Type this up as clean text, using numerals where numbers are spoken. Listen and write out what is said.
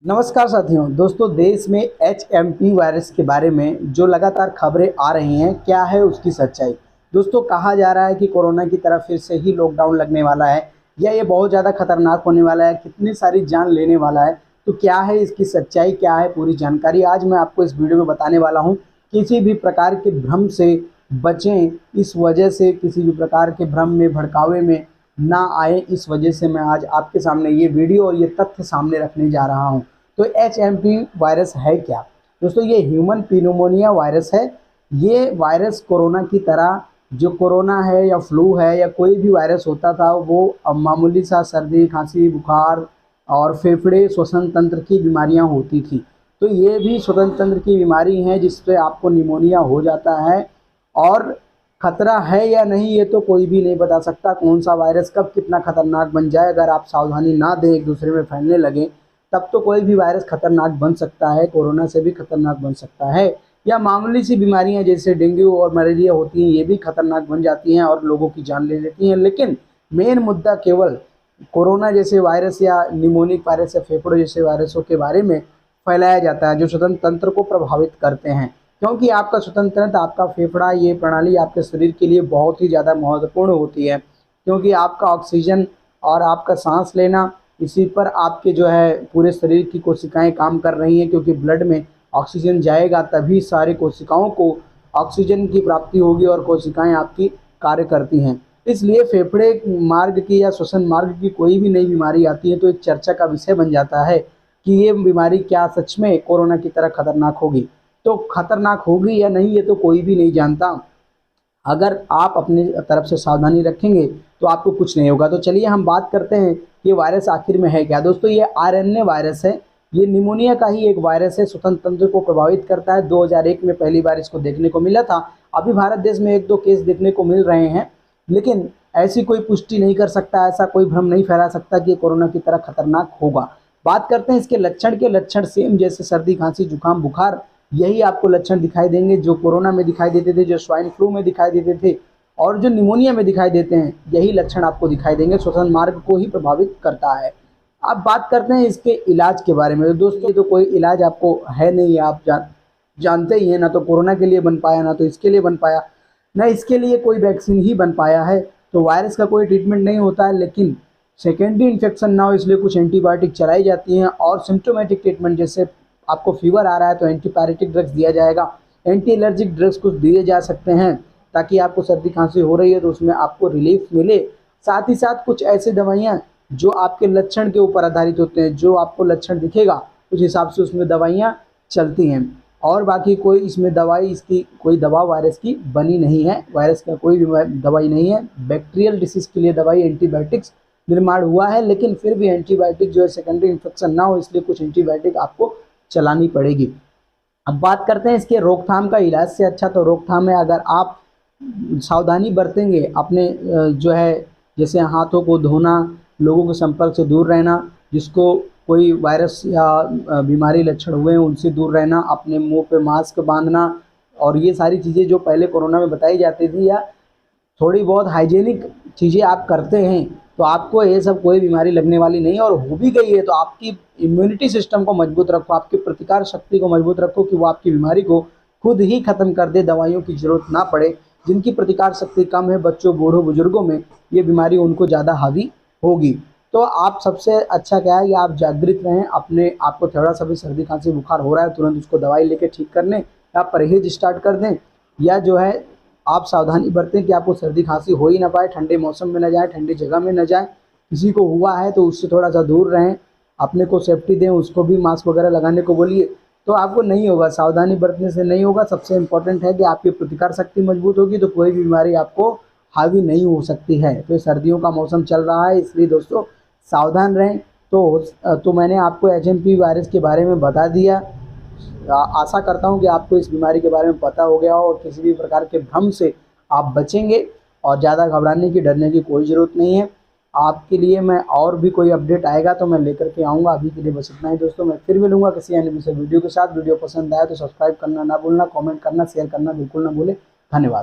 नमस्कार साथियों। दोस्तों, देश में HMP वायरस के बारे में जो लगातार खबरें आ रही हैं, क्या है उसकी सच्चाई। दोस्तों, कहा जा रहा है कि कोरोना की तरह फिर से ही लॉकडाउन लगने वाला है या ये बहुत ज़्यादा खतरनाक होने वाला है, कितनी सारी जान लेने वाला है। तो क्या है इसकी सच्चाई, क्या है पूरी जानकारी, आज मैं आपको इस वीडियो में बताने वाला हूँ। किसी भी प्रकार के भ्रम से बचें, इस वजह से किसी भी प्रकार के भ्रम में, भड़कावे में ना आए, इस वजह से मैं आज आपके सामने ये वीडियो और ये तथ्य सामने रखने जा रहा हूँ। तो HMP वायरस है क्या? दोस्तों, ये ह्यूमन पिनोमोनिया वायरस है। ये वायरस कोरोना की तरह, जो कोरोना है या फ्लू है या कोई भी वायरस होता था, वो मामूली सा सर्दी, खांसी, बुखार और फेफड़े, श्वसन तंत्र की बीमारियां होती थी। तो ये भी श्वसन तंत्र की बीमारी है जिससे आपको निमोनिया हो जाता है। और खतरा है या नहीं ये तो कोई भी नहीं बता सकता, कौन सा वायरस कब कितना खतरनाक बन जाए। अगर आप सावधानी ना दें, एक दूसरे में फैलने लगें, तब तो कोई भी वायरस खतरनाक बन सकता है, कोरोना से भी खतरनाक बन सकता है। या मामूली सी बीमारियां जैसे डेंगू और मलेरिया होती हैं, ये भी खतरनाक बन जाती हैं और लोगों की जान ले लेती हैं। लेकिन मेन मुद्दा केवल कोरोना जैसे वायरस या निमोनिक वायरस या फेफड़ों जैसे वायरसों के बारे में फैलाया जाता है, जो स्वतंत्र तंत्र को प्रभावित करते हैं। क्योंकि आपका स्वतंत्र तंत्र, आपका फेफड़ा, ये प्रणाली आपके शरीर के लिए बहुत ही ज़्यादा महत्वपूर्ण होती है। क्योंकि आपका ऑक्सीजन और आपका सांस लेना, इसी पर आपके जो है पूरे शरीर की कोशिकाएं काम कर रही हैं। क्योंकि ब्लड में ऑक्सीजन जाएगा तभी सारी कोशिकाओं को ऑक्सीजन की प्राप्ति होगी और कोशिकाएं आपकी कार्य करती हैं। इसलिए फेफड़े मार्ग की या श्वसन मार्ग की कोई भी नई बीमारी आती है तो एक चर्चा का विषय बन जाता है कि ये बीमारी क्या सच में कोरोना की तरह खतरनाक होगी। तो खतरनाक होगी या नहीं ये तो कोई भी नहीं जानता। अगर आप अपनी तरफ से सावधानी रखेंगे तो आपको कुछ नहीं होगा। तो चलिए हम बात करते हैं ये वायरस आखिर में है क्या। दोस्तों, ये RNA वायरस है। ये निमोनिया का ही एक वायरस है, स्वतंत्र तंत्र को प्रभावित करता है। 2001 में पहली बार इसको देखने को मिला था। अभी भारत देश में एक दो केस देखने को मिल रहे हैं, लेकिन ऐसी कोई पुष्टि नहीं कर सकता, ऐसा कोई भ्रम नहीं फैला सकता कि कोरोना की तरह खतरनाक होगा। बात करते हैं इसके लक्षण के। लक्षण सेम जैसे सर्दी, खांसी, जुकाम, बुखार, यही आपको लक्षण दिखाई देंगे जो कोरोना में दिखाई देते थे, जो स्वाइन फ्लू में दिखाई देते थे और जो निमोनिया में दिखाई देते हैं। यही लक्षण आपको दिखाई देंगे, श्वसन मार्ग को ही प्रभावित करता है। अब बात करते हैं इसके इलाज के बारे में। तो दोस्तों, ये तो कोई इलाज आपको है नहीं, आप जानते ही हैं। ना तो कोरोना के लिए बन पाया, ना तो इसके लिए बन पाया, ना इसके लिए कोई वैक्सीन ही बन पाया है। तो वायरस का कोई ट्रीटमेंट नहीं होता है। लेकिन सेकेंडरी इन्फेक्शन ना हो इसलिए कुछ एंटीबायोटिक चलाई जाती हैं। और सिम्टोमेटिक ट्रीटमेंट, जैसे आपको फीवर आ रहा है तो एंटीपायरेटिक ड्रग्स दिया जाएगा, एंटी एलर्जिक ड्रग्स कुछ दिए जा सकते हैं ताकि आपको सर्दी खांसी हो रही है तो उसमें आपको रिलीफ मिले। साथ ही साथ कुछ ऐसे दवाइयाँ जो आपके लक्षण के ऊपर आधारित होते हैं, जो आपको लक्षण दिखेगा उस हिसाब से उसमें दवाइयाँ चलती हैं। और बाकी कोई इसमें दवाई, इसकी कोई दवा वायरस की बनी नहीं है। वायरस का कोई भी दवाई नहीं है। बैक्टीरियल डिसीज़ के लिए दवाई, एंटीबायोटिक्स निर्माण हुआ है, लेकिन फिर भी एंटीबायोटिक जो है सेकेंडरी इन्फेक्शन ना हो इसलिए कुछ एंटीबायोटिक आपको चलानी पड़ेगी। अब बात करते हैं इसके रोकथाम का। इलाज से अच्छा तो रोकथाम है। अगर आप सावधानी बरतेंगे, अपने जो है जैसे हाथों को धोना, लोगों के संपर्क से दूर रहना, जिसको कोई वायरस या बीमारी लक्षण हुए हैं उनसे दूर रहना, अपने मुंह पे मास्क बांधना, और ये सारी चीज़ें जो पहले कोरोना में बताई जाती थी, या थोड़ी बहुत हाइजीनिक चीज़ें आप करते हैं तो आपको ये सब कोई बीमारी लगने वाली नहीं है। और हो भी गई है तो आपकी इम्यूनिटी सिस्टम को मजबूत रखो, आपकी प्रतिकार शक्ति को मजबूत रखो कि वो आपकी बीमारी को खुद ही ख़त्म कर दे, दवाइयों की ज़रूरत ना पड़े। जिनकी प्रतिकार शक्ति कम है, बच्चों, बूढ़ों, बुजुर्गों में ये बीमारी उनको ज़्यादा हावी होगी। तो आप सबसे अच्छा क्या है कि आप जागृत रहें। अपने आपको थोड़ा सा भी सर्दी, खांसी, बुखार हो रहा है तुरंत उसको दवाई लेके ठीक कर लें, या परहेज स्टार्ट कर दें, या जो है आप सावधानी बरतें कि आपको सर्दी खांसी हो ही ना पाए, ठंडे मौसम में न जाए, ठंडी जगह में न जाए। किसी को हुआ है तो उससे थोड़ा सा दूर रहें, अपने को सेफ्टी दें, उसको भी मास्क वगैरह लगाने को बोलिए, तो आपको नहीं होगा। सावधानी बरतने से नहीं होगा। सबसे इम्पोर्टेंट है कि आपकी प्रतिकार शक्ति मजबूत होगी तो कोई भी बीमारी आपको हावी नहीं हो सकती है। तो सर्दियों का मौसम चल रहा है इसलिए दोस्तों सावधान रहें। तो मैंने आपको HMP वायरस के बारे में बता दिया। आशा करता हूं कि आपको इस बीमारी के बारे में पता हो गया हो और किसी भी प्रकार के भ्रम से आप बचेंगे और ज़्यादा घबराने की, डरने की कोई ज़रूरत नहीं है। आपके लिए मैं और भी कोई अपडेट आएगा तो मैं लेकर के आऊँगा। अभी के लिए बस इतना ही दोस्तों। मैं फिर मिलूंगा किसी अन्य वीडियो के साथ। वीडियो पसंद आया तो सब्सक्राइब करना ना भूलना, कमेंट करना, शेयर करना बिल्कुल ना भूलें। धन्यवाद।